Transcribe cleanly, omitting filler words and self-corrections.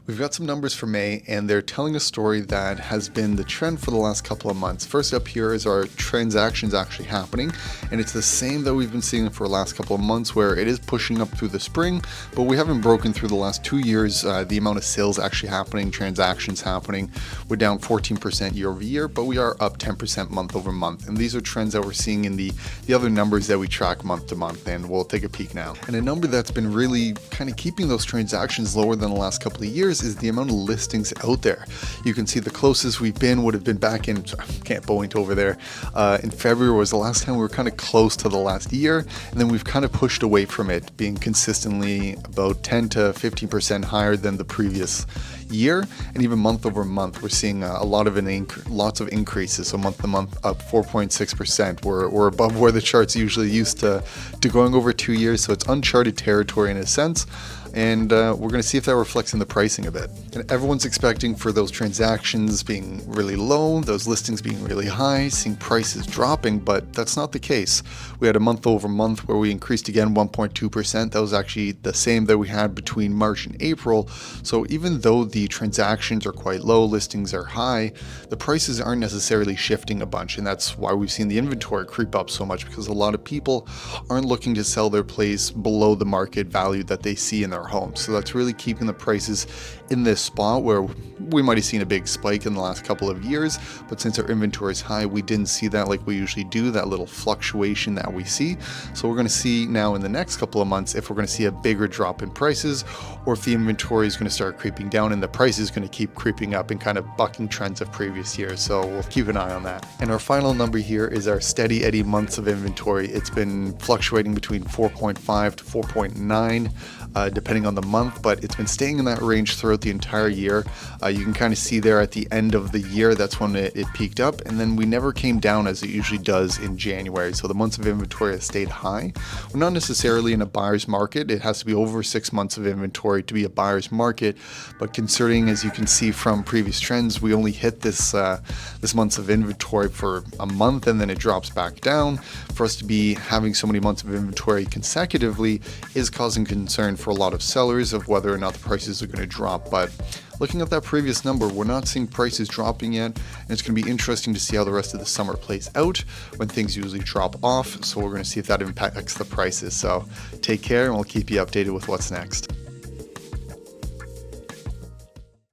We've got some numbers for May, and they're telling a story that has been the trend for the last couple of months. First up here is our transactions actually happening, and it's the same that we've been seeing for the last couple of months, where it is pushing up through the spring, but we haven't broken through the last 2 years. The amount of sales actually happening, transactions happening, we're down 14% year over year, but we are up 10% month over month. And these are trends that we're seeing in the other numbers that we track month to month, and we'll take a peek now. And a number that's been really kind of keeping those transactions lower than the last couple of years is the amount of listings out there. You can see the closest we've been would have been back in, can't point over there, in February was the last time we were kind of close to the last year, and then we've kind of pushed away from it, being consistently about 10 to 15% higher than the previous year. And even month over month, we're seeing lots of increases. So month to month up 4.6%. We're above where the chart's usually used to going over 2 years. So it's uncharted territory in a sense. And we're going to see if that reflects in the pricing a bit. And everyone's expecting for those transactions being really low, those listings being really high, seeing prices dropping, but that's not the case. We had a month over month where we increased again 1.2%. That was actually the same that we had between March and April. So even though the transactions are quite low, listings are high, the prices aren't necessarily shifting a bunch. And that's why we've seen the inventory creep up so much, because a lot of people aren't looking to sell their place below the market value that they see in their home. So that's really keeping the prices in this spot where we might have seen a big spike in the last couple of years, but since our inventory is high, we didn't see that like we usually do, that little fluctuation that we see. So we're going to see now in the next couple of months if we're going to see a bigger drop in prices, or if the inventory is going to start creeping down and the price is going to keep creeping up and kind of bucking trends of previous years. So we'll keep an eye on that. And our final number here is our steady Eddie months of inventory. It's been fluctuating between 4.5 to 4.9 depending on the month, but it's been staying in that range throughout the entire year. You can kind of see there at the end of the year, that's when it peaked up, and then we never came down as it usually does in January. So the months of inventory have stayed high. We're not necessarily in a buyer's market. It has to be over 6 months of inventory to be a buyer's market, but considering, as you can see from previous trends, we only hit this months of inventory for a month and then it drops back down. For us to be having so many months of inventory consecutively is causing concern for a lot of sellers of whether or not the prices are going to drop. But looking at that previous number, we're not seeing prices dropping yet, and it's going to be interesting to see how the rest of the summer plays out when things usually drop off. So we're going to see if that impacts the prices. So take care, and we'll keep you updated with what's next.